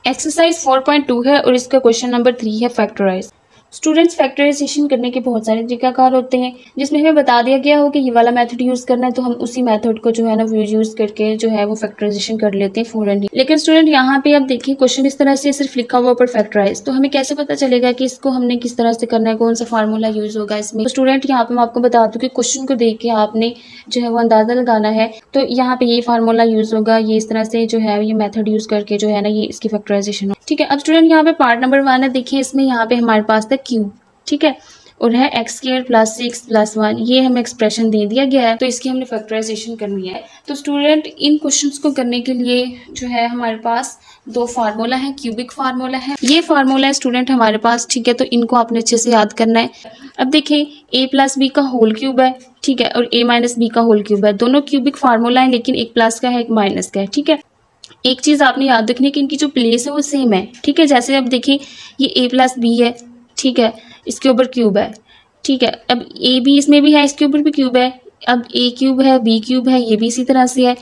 Exercise 4.2 है और इसका क्वेश्चन नंबर 3 है फैक्टराइज। स्टूडेंट्स, फैक्टराइजेशन करने के बहुत सारे तरीकाकार होते हैं जिसमें हमें बता दिया गया हो कि ये वाला मेथड यूज़ करना है, तो हम उसी मेथड को जो है ना वो यूज़ करके जो है वो फैक्टराइजेशन कर लेते हैं फौरन। लेकिन स्टूडेंट यहाँ पे अब देखिए क्वेश्चन इस तरह से सिर्फ लिखा हुआ ऊपर फैक्टराइज, तो हमें कैसे पता चलेगा कि इसको हमने किस तरह से करना है, कौन सा फार्मूला यूज़ होगा इसमें। तो स्टूडेंट यहाँ पे मैं आपको बता दूँ कि क्वेश्चन को देख के आपने जो है वो अंदाज़ा लगाना है। तो यहाँ पे ये फार्मूला यूज़ होगा, ये इस तरह से जो है ये मेथड यूज़ करके जो है ना ये इसकी फैक्टराइजेशन हो। ठीक है, अब स्टूडेंट यहाँ पे पार्ट नंबर 1 है, देखिए इसमें यहाँ पे हमारे पास था क्यूब, ठीक है, और है x² + 6 + 1, ये हमें एक्सप्रेशन दे दिया गया है, तो इसकी हमने फैक्टराइजेशन करनी है। तो स्टूडेंट इन क्वेश्चंस को करने के लिए जो है हमारे पास दो फार्मूला है, क्यूबिक फार्मूला है, ये फार्मूला है स्टूडेंट हमारे पास, ठीक है, तो इनको आपने अच्छे से याद करना है। अब देखिए a + b का होल क्यूब है, ठीक है, और a - b का होल क्यूब है, दोनों क्यूबिक फार्मूला है लेकिन एक प्लस का है एक माइनस का है, ठीक है। एक चीज आपने याद रखनी है कि इनकी जो प्लेस है वो सेम है, ठीक है। जैसे अब देखिए ये a + b है, ठीक है, इसके ऊपर क्यूब है, ठीक है, अब a b इसमें भी है, इसके ऊपर भी क्यूब है, अब a क्यूब है b क्यूब है, ये भी इसी तरह से है,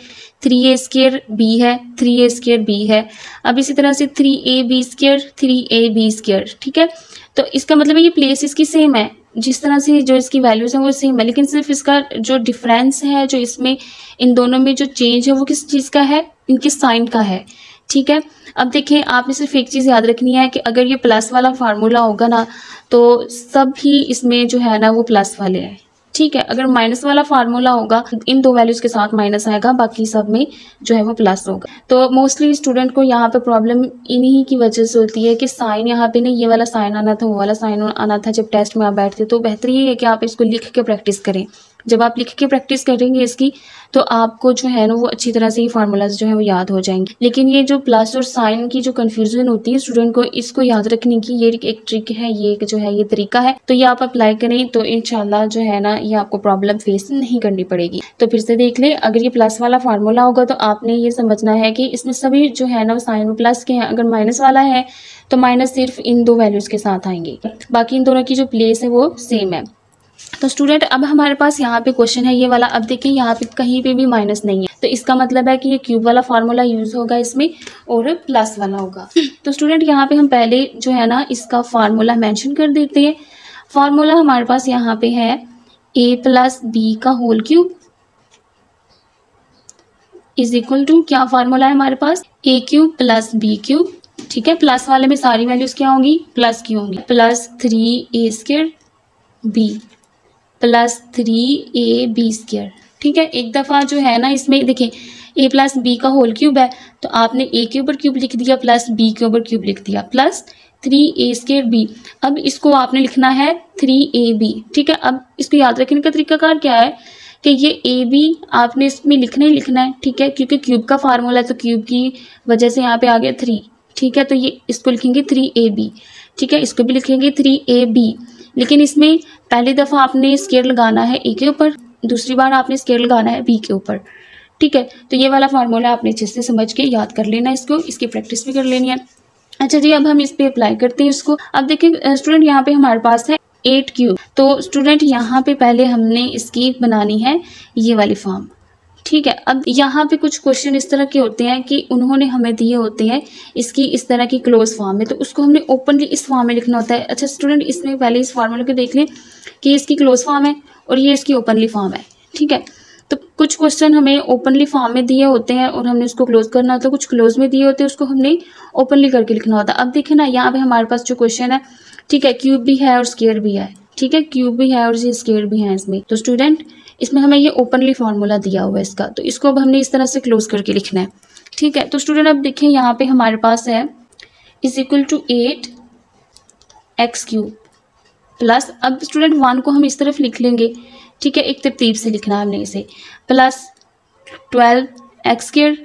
3a² b है, 3a² b है, अब इसी तरह से 3ab², 3ab², ठीक है। तो इसका मतलब है ये प्लेस इसकी सेम है, जिस तरह से जो इसकी वैल्यूज हैं वो सेम है, लेकिन सिर्फ इसका जो डिफरेंस है, जो इसमें इन दोनों में जो चेंज है वो किस चीज़ का है, इनके साइन का है, ठीक है। अब देखिए आपने सिर्फ एक चीज़ याद रखनी है कि अगर ये प्लस वाला फार्मूला होगा ना तो सब ही इसमें जो है ना वो प्लस वाले हैं, ठीक है। अगर माइनस वाला फार्मूला होगा इन दो वैल्यूज के साथ माइनस आएगा, बाकी सब में जो है वो प्लस होगा। तो मोस्टली स्टूडेंट को यहाँ पे प्रॉब्लम इन्हीं की वजह से होती है कि साइन यहाँ पे नहीं, ये वाला साइन आना था, वो वाला साइन आना था जब टेस्ट में आप बैठते। तो बेहतर ये है कि आप इसको लिख के प्रैक्टिस करें। जब आप लिख के प्रैक्टिस करेंगे इसकी तो आपको जो है ना वो अच्छी तरह से ये फार्मूलाज जो है वो याद हो जाएंगे। लेकिन ये जो प्लस और साइन की जो कंफ्यूजन होती है स्टूडेंट को, इसको याद रखने की ये एक ट्रिक है, ये एक जो है ये तरीका है, तो ये आप अप्लाई करें तो इंशाल्लाह जो है ना ये आपको प्रॉब्लम फेस नहीं करनी पड़ेगी। तो फिर से देख ले, अगर ये प्लस वाला फार्मूला होगा तो आपने ये समझना है कि इसमें सभी जो है ना वो साइन में प्लस के हैं। अगर माइनस वाला है तो माइनस सिर्फ इन दो वैल्यूज के साथ आएंगे, बाकी इन दोनों की जो प्लेस है वो सेम है। तो स्टूडेंट अब हमारे पास यहाँ पे क्वेश्चन है ये वाला, अब देखिए यहाँ पे कहीं पे भी माइनस नहीं है, तो इसका मतलब है कि ये क्यूब वाला फार्मूला यूज होगा इसमें और प्लस वाला होगा। तो स्टूडेंट यहाँ पे हम पहले जो है ना इसका फार्मूला मेंशन कर देते हैं। फार्मूला हमारे पास यहाँ पे है a + b का whole cube is equal to, क्या फार्मूला है हमारे पास, a³ + b³, ठीक है। प्लस वाले में सारी वैल्यूज क्या होंगी, प्लस की होंगी, +3a² b + 3ab², ठीक है। एक दफ़ा जो है ना इसमें देखिए a + b का होल क्यूब है तो आपने a के ऊपर क्यूब लिख दिया प्लस b के ऊपर क्यूब लिख दिया प्लस 3a² b। अब इसको आपने लिखना है 3ab, ठीक है। अब इसको याद रखने का तरीकाकार क्या है कि ये ab आपने इसमें लिखना ही लिखना है, ठीक है, क्योंकि क्यूब का फार्मूला है तो क्यूब की वजह से यहाँ पे आ गया 3, ठीक है। तो ये इसको लिखेंगे 3ab, ठीक है, इसको भी लिखेंगे 3ab। लेकिन इसमें पहली दफ़ा आपने स्केयर लगाना है a के ऊपर, दूसरी बार आपने स्केयर लगाना है b के ऊपर, ठीक है। तो ये वाला फार्मूला आपने अच्छे से समझ के याद कर लेना है, इसको इसकी प्रैक्टिस भी कर लेनी है। अच्छा जी, अब हम इस पे अप्लाई करते हैं इसको। अब देखिए स्टूडेंट यहाँ पे हमारे पास है 8 क्यूब, तो स्टूडेंट यहाँ पे पहले हमने इसकी बनानी है ये वाली फॉर्म, ठीक है। अब यहाँ पे कुछ क्वेश्चन इस तरह के होते हैं कि उन्होंने हमें दिए होते हैं इसकी इस तरह की क्लोज फॉर्म में, तो उसको हमने ओपनली इस फॉर्म में लिखना होता है। अच्छा स्टूडेंट, इसमें पहले इस फार्मूले को देख लें कि इसकी क्लोज फॉर्म है और ये इसकी ओपनली फॉर्म है, ठीक है। तो कुछ क्वेश्चन हमें ओपनली फॉर्म में दिए होते हैं और हमने उसको क्लोज करना होता है, कुछ क्लोज में दिए होते हैं उसको हमने ओपनली करके लिखना होता है। अब देखिए ना यहाँ पे हमारे पास जो क्वेश्चन है, ठीक है, क्यूब भी है और स्क्वायर भी है, ठीक है, क्यूब भी है और ये स्क्वायर भी है इसमें। तो स्टूडेंट इसमें हमें ये ओपनली फार्मूला दिया हुआ है इसका, तो इसको अब हमने इस तरह से क्लोज करके लिखना है, ठीक है। तो स्टूडेंट अब देखें यहाँ पे हमारे पास है is equal to 8x³ plus, अब स्टूडेंट 1 को हम इस तरफ लिख लेंगे, ठीक है, एक तरतीब से लिखना है हमने इसे, प्लस 12x²,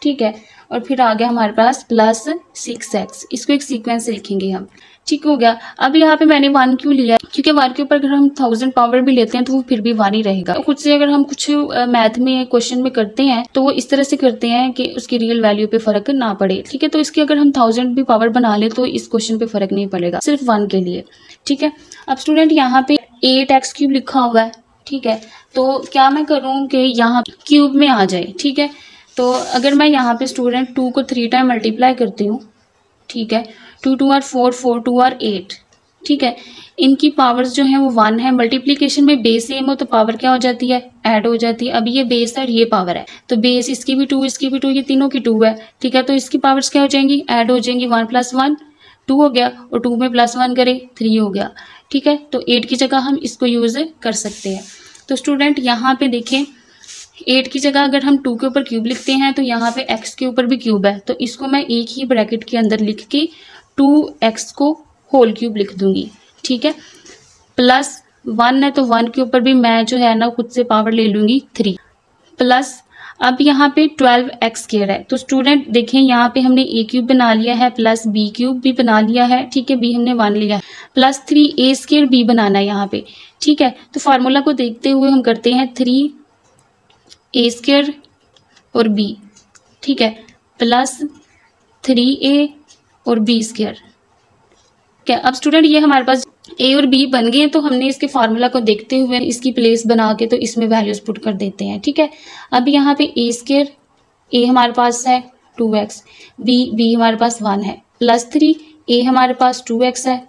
ठीक है, और फिर आ गया हमारे पास प्लस 6x, इसको एक सीक्वेंस से लिखेंगे हम, ठीक हो गया। अब यहाँ पे मैंने 1 क्यों लिया, क्योंकि 1 के ऊपर अगर हम 1000 पावर भी लेते हैं तो वो फिर भी 1 ही रहेगा। तो खुद से अगर हम कुछ मैथ में क्वेश्चन में करते हैं तो वो इस तरह से करते हैं कि उसकी रियल वैल्यू पे फर्क ना पड़े, ठीक है। तो इसकी अगर हम 1000 भी पावर बना ले तो इस क्वेश्चन पे फर्क नहीं पड़ेगा, सिर्फ 1 के लिए, ठीक है। अब स्टूडेंट यहाँ पे 8x³ लिखा हुआ है, ठीक है, तो क्या मैं करूँ कि यहाँ क्यूब में आ जाए, ठीक है। तो अगर मैं यहाँ पे स्टूडेंट 2 को 3 टाइम मल्टीप्लाई करती हूँ, ठीक है, 2 2 आर 4, 4 2 आर 8, ठीक है। इनकी पावर्स जो है वो 1 है। मल्टीप्लिकेशन में बेस सेम हो तो पावर क्या हो जाती है, ऐड हो जाती है। अब ये बेस है और ये पावर है, तो बेस इसकी भी 2, इसकी भी 2, ये तीनों की 2 है, ठीक है। तो इसकी पावर्स क्या हो जाएंगी, ऐड हो जाएंगी। 1 + 1 2 हो गया, और 2 में +1 करें 3 हो गया, ठीक है। तो 8 की जगह हम इसको यूज कर सकते हैं। तो स्टूडेंट यहाँ पे देखें, 8 की जगह अगर हम 2 के ऊपर क्यूब लिखते हैं तो यहाँ पे x के ऊपर भी क्यूब है, तो इसको मैं एक ही ब्रैकेट के अंदर लिख के 2x को होल क्यूब लिख दूंगी, ठीक है। +1 है तो 1 के ऊपर भी मैं जो है ना खुद से पावर ले लूंगी 3 प्लस। अब यहाँ पे 12x² है, तो स्टूडेंट देखें यहाँ पे हमने a क्यूब बना लिया है, प्लस b क्यूब भी बना लिया है, ठीक है। b हमने 1 लिया है, प्लस 3a² b बनाना है यहाँ पे, ठीक है। तो फार्मूला को देखते हुए हम करते हैं 3a² और b, ठीक है, प्लस 3a और b²। क्या अब स्टूडेंट ये हमारे पास a और b बन गए, तो हमने इसके फार्मूला को देखते हुए इसकी प्लेस बना के तो इसमें वैल्यूज पुट कर देते हैं, ठीक है। अब यहाँ पे a² a हमारे पास है 2x, b हमारे पास 1 है, प्लस 3 a हमारे पास 2x है,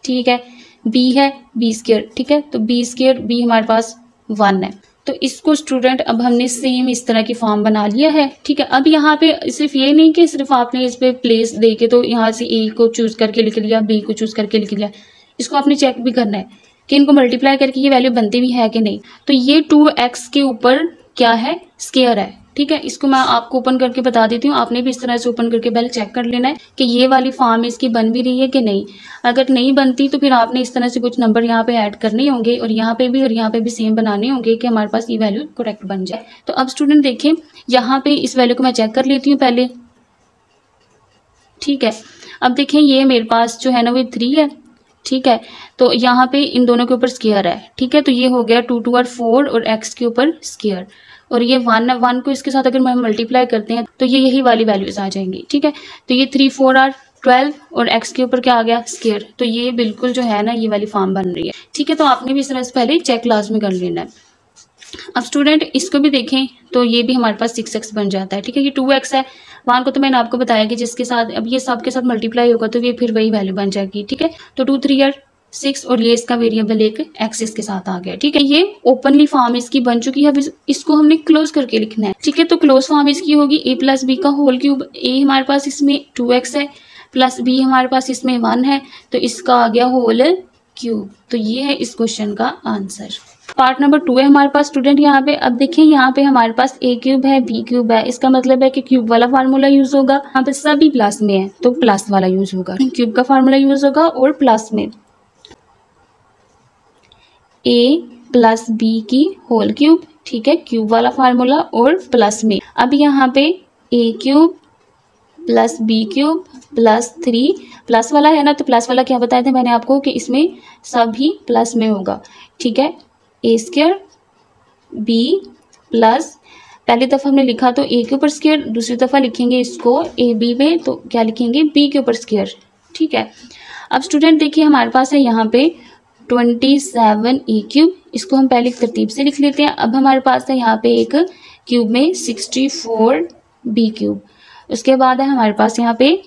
ठीक है, b है b², ठीक है। तो b² b हमारे पास 1 है। तो इसको स्टूडेंट अब हमने सेम इस तरह की फॉर्म बना लिया है, ठीक है। अब यहाँ पे सिर्फ ये नहीं कि सिर्फ आपने इस पे प्लेस दे के तो यहाँ से a को चूज करके लिख लिया, b को चूज करके लिख लिया, इसको आपने चेक भी करना है कि इनको मल्टीप्लाई करके ये वैल्यू बनती भी है कि नहीं। तो ये 2x के ऊपर क्या है, स्क्वायर है, ठीक है। इसको मैं आपको ओपन करके बता देती हूँ, आपने भी इस तरह से ओपन करके पहले चेक कर लेना है कि ये वाली फॉर्म इसकी बन भी रही है कि नहीं। अगर नहीं बनती तो फिर आपने इस तरह से कुछ नंबर यहाँ पे ऐड करने होंगे और यहाँ पे भी सेम बनाने होंगे कि हमारे पास ये वैल्यू करेक्ट बन जाए। तो अब स्टूडेंट देखें, यहाँ पे इस वैल्यू को मैं चेक कर लेती हूँ पहले, ठीक है। अब देखें ये मेरे पास जो है ना वो 3 है, ठीक है। तो यहाँ पे इन दोनों के ऊपर स्क्वायर है, ठीक है। तो ये हो गया 2 2 आर 4 और x के ऊपर स्क्वायर, और ये 1 है, 1 को इसके साथ अगर हम मल्टीप्लाई करते हैं तो ये यही वाली वैल्यूज आ जाएंगी, ठीक है। तो ये 3 4 आर 12 और x के ऊपर क्या आ गया, स्क्वायर। तो ये बिल्कुल जो है ना ये वाली फॉर्म बन रही है, ठीक है। तो आपने भी इस तरह से पहले चेक क्लास में कर लेना है। अब स्टूडेंट इसको भी देखें तो ये भी हमारे पास 6x बन जाता है, ठीक है। ये 2x है, 1 को तो मैंने आपको बताया कि जिसके साथ अब ये सब के साथ मल्टीप्लाई होगा तो ये फिर वही वैल्यू बन जाएगी, ठीक है। तो 2 3 आर 6 और ये इसका वेरिएबल एक एक्सिस के साथ आ गया, ठीक है। ये ओपनली फॉर्म इसकी बन चुकी है। अब इसको हमने क्लोज करके लिखना है, ठीक है। तो क्लोज फॉर्म इसकी होगी a + b का होल क्यूब। a हमारे पास इसमें 2x है, प्लस b हमारे पास इसमें 1 है, तो इसका आ गया होल क्यूब। तो ये है इस क्वेश्चन का आंसर। पार्ट नंबर 2 है हमारे पास स्टूडेंट यहाँ पे। अब देखिए यहाँ पे हमारे पास a क्यूब है, b क्यूब है, इसका मतलब है कि क्यूब वाला फार्मूला यूज होगा। यहाँ पे सभी प्लस में है तो प्लस वाला यूज होगा, क्यूब का फार्मूला यूज होगा और प्लस में a + b की होल क्यूब, ठीक है, क्यूब वाला फार्मूला और प्लस में। अब यहाँ पे a cube + b cube + 3 plus वाला है ना, तो प्लस वाला क्या बताया था मैंने आपको कि इसमें सभी प्लस में होगा, ठीक है। a² b प्लस पहली दफ़ा हमने लिखा तो a के ऊपर स्क्वायर, दूसरी दफ़ा लिखेंगे इसको ab में तो क्या लिखेंगे b के ऊपर स्क्वायर, ठीक है। अब स्टूडेंट देखिए हमारे पास है यहाँ पे 27a क्यूब, इसको हम पहले तरतीब से लिख लेते हैं। अब हमारे पास है यहाँ पे एक क्यूब में 64b क्यूब, उसके बाद है हमारे पास यहाँ पे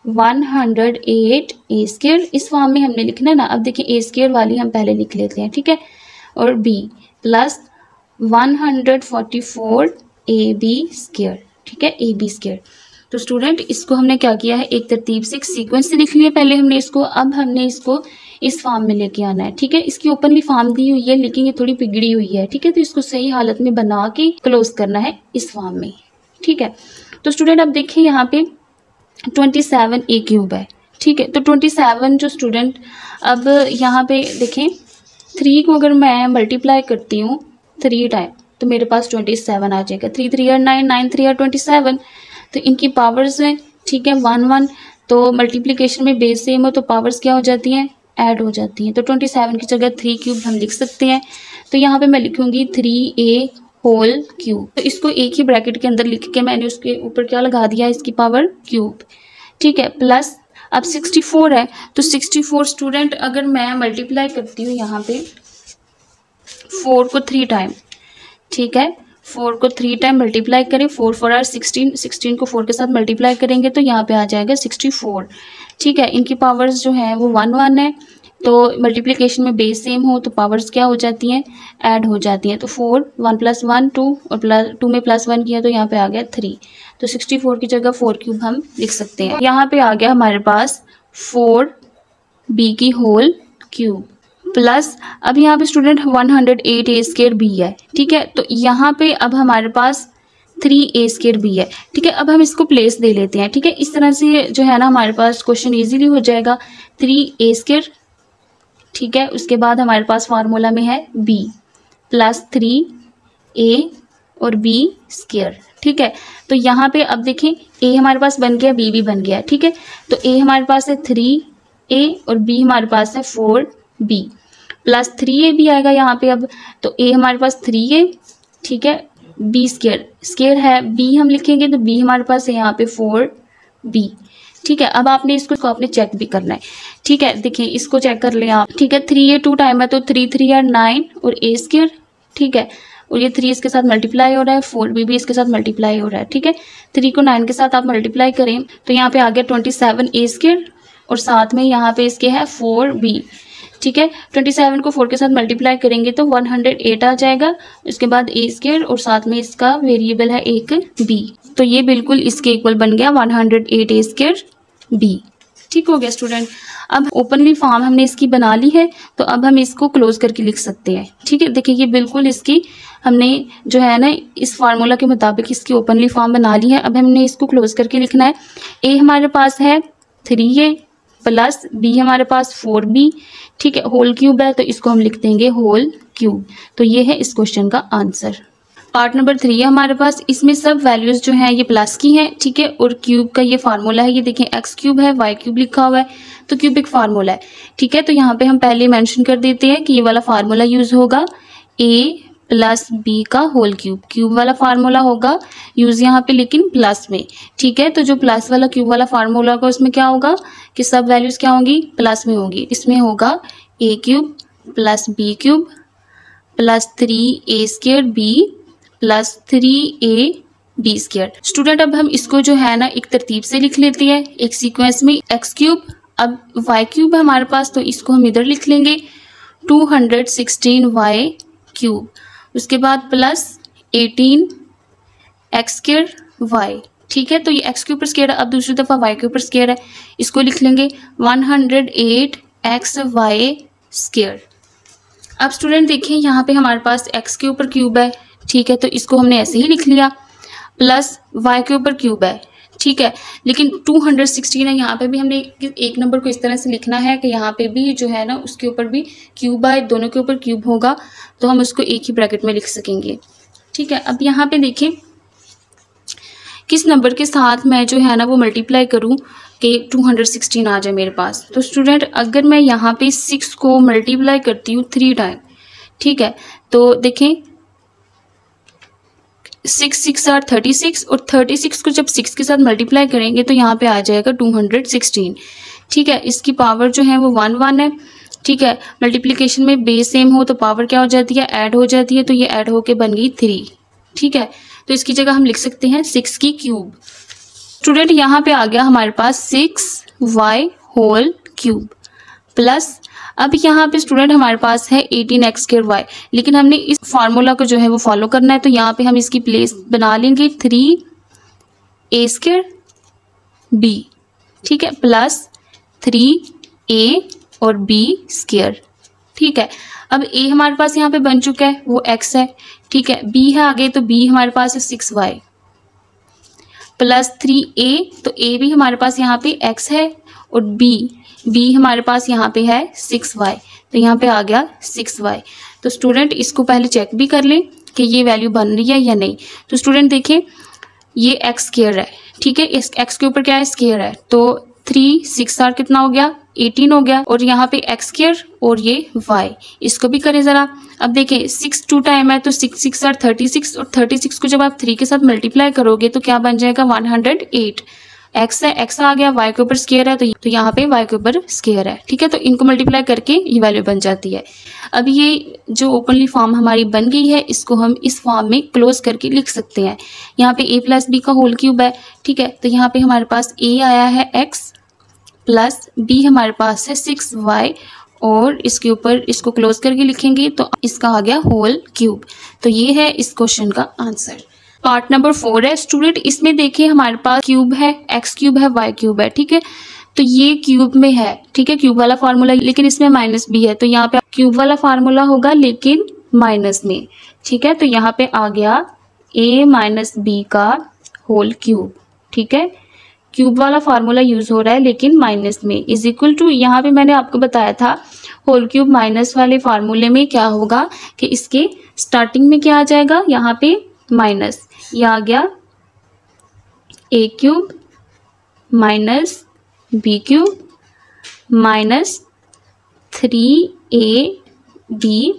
108a², इस फॉर्म में हमने लिखना है ना। अब देखिए a² वाली हम पहले लिख लेते हैं, ठीक है, और b प्लस 144ab², ठीक है, ab²। तो स्टूडेंट इसको हमने क्या किया है, एक तरतीब से एक सीक्वेंस से लिख लिया पहले हमने इसको, अब हमने इसको इस फॉर्म में लेके आना है, ठीक है। इसकी ओपनली फॉर्म दी हुई है लेकिन ये थोड़ी बिगड़ी हुई है, ठीक है। तो इसको सही हालत में बना के क्लोज करना है इस फॉर्म में, ठीक है। तो स्टूडेंट अब देखिए यहाँ पे 27a क्यूब है, ठीक है। तो 27 जो स्टूडेंट अब यहाँ पे देखें 3 को अगर मैं मल्टीप्लाई करती हूँ 3 टाइम तो मेरे पास 27 आ जाएगा। 3 3 आर 9, 9 3 आर 27, तो इनकी पावर्स हैं, ठीक है, 1 1। तो मल्टीप्लिकेशन में बेस सेम हो तो पावर्स क्या हो जाती हैं, ऐड हो जाती हैं। तो 27 की जगह 3 क्यूब हम लिख सकते हैं। तो यहाँ पे मैं लिखूंगी 3a होल क्यूब, तो इसको एक ही ब्रैकेट के अंदर लिख के मैंने उसके ऊपर क्या लगा दिया, इसकी पावर क्यूब, ठीक है। प्लस अब 64 है तो 64 स्टूडेंट अगर मैं मल्टीप्लाई करती हूँ यहाँ पे 4 को 3 टाइम, ठीक है, 4 को 3 टाइम मल्टीप्लाई करें, 4 4 आर 16, 16 को 4 के साथ मल्टीप्लाई करेंगे तो यहाँ पे आ जाएगा 64। ठीक है, इनकी पावर्स जो है वो 1 1 है, तो मल्टीप्लिकेशन में बेस सेम हो तो पावर्स क्या हो जाती हैं, ऐड हो जाती हैं। तो 4 1 + 1 2 और 2 में +1 किया तो यहाँ पे आ गया 3। तो 64 की जगह 4 क्यूब हम लिख सकते हैं। यहाँ पे आ गया हमारे पास 4b की होल क्यूब प्लस, अब यहाँ पे स्टूडेंट 108a² b है। ठीक है, तो यहाँ पे अब हमारे पास 3a² b है। ठीक है, अब हम इसको प्लेस दे लेते हैं। ठीक है, इस तरह से जो है ना हमारे पास क्वेश्चन इजीली हो जाएगा। 3a², ठीक है, उसके बाद हमारे पास फार्मूला में है b प्लस 3a और b²। ठीक है, तो यहाँ पे अब देखें a हमारे पास बन गया, b भी बन गया। ठीक है, तो a हमारे पास है 3a और b हमारे पास है 4b प्लस 3a भी आएगा यहाँ पे। अब तो a हमारे पास 3a, ठीक है, b² है, b हम लिखेंगे तो b हमारे पास है यहाँ पे 4b। ठीक है, अब आपने इसको आपने चेक भी करना है। ठीक है, देखिए इसको चेक कर लें आप। ठीक है, 3a 2 टाइम है तो 3 3 are 9 और a²। ठीक है, और ये 3 इसके साथ मल्टीप्लाई हो रहा है, 4b भी इसके साथ मल्टीप्लाई हो रहा है। ठीक है, 3 को 9 के साथ आप मल्टीप्लाई करें तो यहाँ पे आ गया 27a² और साथ में यहाँ पे इसके है 4b। ठीक है, 27 को 4 के साथ मल्टीप्लाई करेंगे तो 108 आ जाएगा, उसके बाद a² और साथ में इसका वेरिएबल है एक b। तो ये बिल्कुल इसके इक्वल बन गया 108a² b। ठीक हो गया स्टूडेंट। अब ओपनली फॉर्म हमने इसकी बना ली है तो अब हम इसको क्लोज करके लिख सकते हैं। ठीक है, देखिए ये बिल्कुल इसकी हमने जो है ना इस फार्मूला के मुताबिक इसकी ओपनली फॉर्म बना ली है। अब हमने इसको क्लोज करके लिखना है। a हमारे पास है 3a प्लस b हमारे पास 4b। ठीक है, होल क्यूब है तो इसको हम लिख देंगे होल क्यूब। तो ये है इस क्वेश्चन का आंसर। पार्ट नंबर 3 है हमारे पास, इसमें सब वैल्यूज जो हैं ये प्लस की हैं। ठीक है, और क्यूब का ये फार्मूला है, ये देखें x³ है, y³ लिखा हुआ है तो क्यूबिक फार्मूला है। ठीक है, तो यहाँ पे हम पहले मेंशन कर देते हैं कि ये वाला फार्मूला यूज होगा a प्लस b का होल क्यूब। क्यूब वाला फार्मूला होगा यूज यहाँ पे लेकिन प्लस में। ठीक है, तो जो प्लस वाला क्यूब वाला फार्मूला होगा उसमें क्या होगा कि सब वैल्यूज क्या होंगी, प्लस में होंगी। इसमें होगा a³ plus b³ plus 3a² b plus 3ab²। Student अब हम इसको जो है ना एक तरतीब से लिख लेते हैं, एक सीक्वेंस में। x³, अब y³ है हमारे पास तो इसको हम इधर लिख लेंगे 216y³, उसके बाद प्लस 18x²y। ठीक है, तो ये x³² है, अब दूसरी दफ़ा y³² है, इसको लिख लेंगे 108xy²। अब स्टूडेंट देखिए यहाँ पे हमारे पास x³ है। ठीक है, तो इसको हमने ऐसे ही लिख लिया, प्लस y³ है। ठीक है, लेकिन 216 है, यहाँ पे भी हमने एक नंबर को इस तरह से लिखना है कि यहाँ पे भी जो है ना उसके ऊपर भी क्यूब आए, दोनों के ऊपर क्यूब होगा तो हम उसको एक ही ब्रैकेट में लिख सकेंगे। ठीक है, अब यहाँ पे देखें किस नंबर के साथ मैं जो है ना वो मल्टीप्लाई करूँ कि 216 आ जाए मेरे पास। तो स्टूडेंट अगर मैं यहाँ पे 6 को मल्टीप्लाई करती हूँ 3 टाइम, ठीक है, तो देखें 6 6 are 36 और 36 को जब 6 के साथ मल्टीप्लाई करेंगे तो यहाँ पे आ जाएगा 216। ठीक है, इसकी पावर जो है वो 1 1 है। ठीक है, मल्टीप्लिकेशन में बेस सेम हो तो पावर क्या हो जाती है, ऐड हो जाती है, तो ये ऐड होके बन गई 3। ठीक है, तो इसकी जगह हम लिख सकते हैं 6 की क्यूब। स्टूडेंट यहाँ पे आ गया हमारे पास 6y³ प्लस, अब यहाँ पे स्टूडेंट हमारे पास है 18x²y, लेकिन हमने इस फार्मूला को जो है वो फॉलो करना है तो यहाँ पे हम इसकी प्लेस बना लेंगे 3a²b। ठीक है, प्लस 3a और b²। ठीक है, अब a हमारे पास यहाँ पे बन चुका है वो x है। ठीक है, b है आगे तो b हमारे पास है 6y प्लस 3a, तो a भी हमारे पास यहाँ पे x है और b हमारे पास यहाँ पे है 6y, तो यहाँ पे आ गया 6y। तो स्टूडेंट इसको पहले चेक भी कर लें कि ये वैल्यू बन रही है या नहीं। तो स्टूडेंट देखें ये x² है। ठीक है, इस x के ऊपर क्या है, स्क्वायर है, तो 3 6 आर कितना हो गया, 18 हो गया, और यहाँ पे x² और ये y, इसको भी करें ज़रा। अब देखें 6 2 टाइम है तो 6 6 आर 36 और 36 को जब आप 3 के साथ मल्टीप्लाई करोगे तो क्या बन जाएगा 108। एक्स है, एक्स आ गया, वाई के ऊपर स्केयर है तो यहाँ पे वाई के ऊपर स्केयर है, ठीक है। तो इनको मल्टीप्लाई करके ये वैल्यू बन जाती है। अब ये जो ओपनली फॉर्म हमारी बन गई है, इसको हम इस फॉर्म में क्लोज करके लिख सकते हैं। यहाँ पे a प्लस बी का होल क्यूब है, ठीक है। तो यहाँ पे हमारे पास a आया है x प्लस b हमारे पास है 6y, और इसके ऊपर इसको क्लोज करके लिखेंगे तो इसका आ गया होल क्यूब। तो ये है इस क्वेश्चन का आंसर। पार्ट नंबर 4 है स्टूडेंट, इसमें देखिए हमारे पास क्यूब है, एक्स क्यूब है, वाई क्यूब है, ठीक है। तो ये क्यूब में है, ठीक है, क्यूब वाला फार्मूला, लेकिन इसमें माइनस भी है, तो यहाँ पे क्यूब वाला फार्मूला होगा लेकिन माइनस में, ठीक है। तो यहाँ पे आ गया a माइनस बी का होल क्यूब, ठीक है। क्यूब वाला फार्मूला यूज हो रहा है लेकिन माइनस में, इज इक्वल टू, यहाँ पे मैंने आपको बताया था होल क्यूब माइनस वाले फार्मूले में क्या होगा कि इसके स्टार्टिंग में क्या आ जाएगा, यहाँ पे माइनस, ये आ गया a cube minus b cube minus 3ab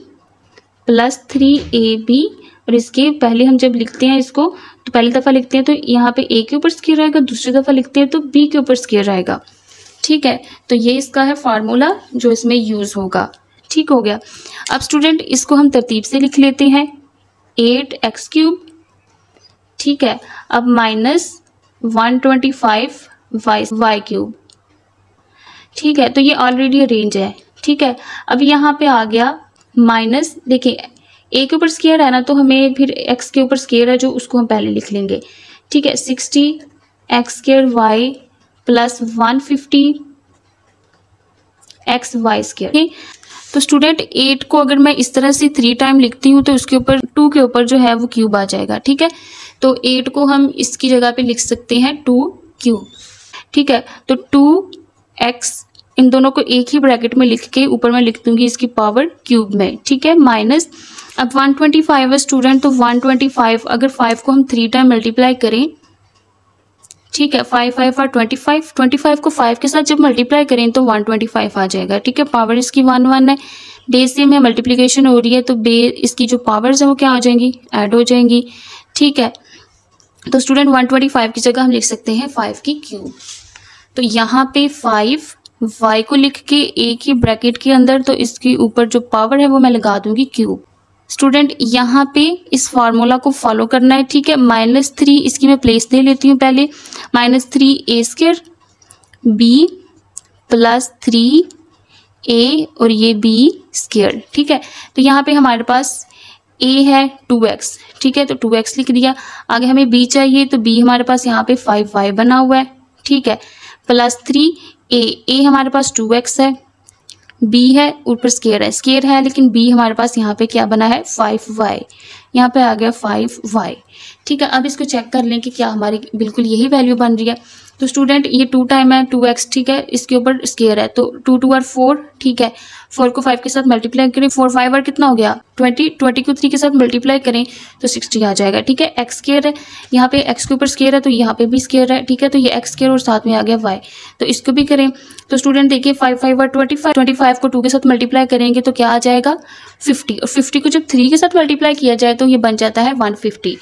plus 3ab, और इसके पहले हम जब लिखते हैं इसको तो पहली दफ़ा लिखते हैं तो यहाँ पे a के ऊपर स्केयर आएगा, दूसरी दफ़ा लिखते हैं तो b के ऊपर स्केयर आएगा, ठीक है। तो ये इसका है फार्मूला जो इसमें यूज़ होगा, ठीक हो गया। अब स्टूडेंट इसको हम तरतीब से लिख लेते हैं, 8x क्यूब, ठीक है। अब माइनस 125 वाई क्यूब, ठीक है। तो ये ऑलरेडी अरेंज है, ठीक है। अब यहाँ पे आ गया माइनस, देखिए a के ऊपर स्केयर है ना, तो हमें फिर x के ऊपर स्केयर है जो उसको हम पहले लिख लेंगे, ठीक है। 60x square y plus 150 x y square. तो स्टूडेंट 8 को अगर मैं इस तरह से 3 टाइम लिखती हूँ तो उसके ऊपर 2 के ऊपर जो है वो क्यूब आ जाएगा, ठीक है। तो 8 को हम इसकी जगह पे लिख सकते हैं 2 क्यूब, ठीक है। तो 2x, इन दोनों को एक ही ब्रैकेट में लिख के ऊपर मैं लिख दूंगी इसकी पावर क्यूब में, ठीक है, माइनस। अब 125 है स्टूडेंट, तो 125 अगर 5 को हम 3 टाइम मल्टीप्लाई करें, ठीक है, 5 5 और 25 को 5 के साथ जब मल्टीप्लाई करें तो 125 आ जाएगा, ठीक है। पावर इसकी 1 1 है, बेस सेम है, मल्टीप्लिकेशन हो रही है तो इसकी जो पावर्स है वो क्या हो जाएंगी, ऐड हो जाएंगी, ठीक है। तो स्टूडेंट 125 की जगह हम लिख सकते हैं 5 की क्यूब। तो यहाँ पे 5 y को लिख के एक ही ब्रैकेट के अंदर, तो इसके ऊपर जो पावर है वो मैं लगा दूंगी क्यूब। स्टूडेंट यहाँ पे इस फार्मूला को फॉलो करना है, ठीक है। -3 इसकी मैं प्लेस दे लेती हूँ पहले, -3a square b plus 3a और ये b स्क्वायर, ठीक है। तो यहाँ पे हमारे पास a है 2x, ठीक है, तो 2x लिख दिया। आगे हमें b चाहिए तो b हमारे पास यहाँ पे 5y बना हुआ है, ठीक है, प्लस 3a हमारे पास 2x है, b है ऊपर स्केयर है लेकिन b हमारे पास यहाँ पे क्या बना है 5y, यहाँ पे आ गया 5y, ठीक है। अब इसको चेक कर लें कि क्या हमारी बिल्कुल यही वैल्यू बन रही है। तो स्टूडेंट ये 2 टाइम है 2x, ठीक है, इसके ऊपर स्केयर है तो 2 2 और 4, ठीक है। 4 को 5 के साथ मल्टीप्लाई करें, 4 5 और कितना हो गया 20 को 3 के साथ मल्टीप्लाई करें तो 60 आ जाएगा, ठीक है। x स्केयर है, यहाँ पे x के ऊपर स्केयर है तो यहाँ पे भी स्केयर है, ठीक है। तो ये x स्केयर और साथ में आ गया y, तो इसको भी करें। तो स्टूडेंट देखिए 5 5 और 25 को 2 के साथ मल्टीप्लाई करेंगे तो क्या आ जाएगा 50, और 50 को जब 3 के साथ मल्टीप्लाई किया जाए तो ये बन जाता है 150,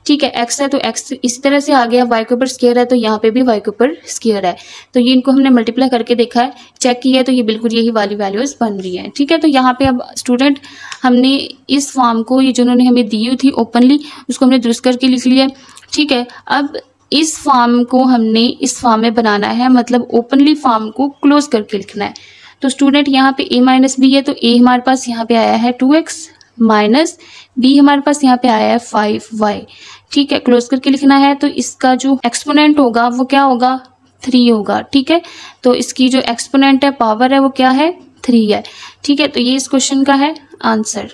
ठीक है। x है तो x इसी तरह से आ गया, y के ऊपर स्केयर है तो यहाँ पे भी y के ऊपर स्केयर है, तो ये इनको हमने मल्टीप्लाई करके देखा है, चेक किया है, तो ये बिल्कुल यही वाली वैल्यूज बन रही है, ठीक है। तो यहाँ पे अब स्टूडेंट हमने इस फॉर्म को, ये जिन्होंने हमें दी हुई थी ओपनली, उसको हमने दुरुस्त करके लिख लिया, ठीक है। अब इस फॉर्म को हमने इस फॉर्म में बनाना है, मतलब ओपनली फॉर्म को क्लोज करके लिखना है। तो स्टूडेंट यहाँ पे a माइनस बी है तो a हमारे पास यहाँ पे आया है 2x माइनस b हमारे पास यहाँ पे आया है 5y, ठीक है। क्लोज करके लिखना है तो इसका जो एक्सपोनेंट होगा वो क्या होगा 3 होगा, ठीक है। तो इसकी जो एक्सपोनेंट है, पावर है, वो क्या है 3 है, ठीक है। तो ये इस क्वेश्चन का है आंसर।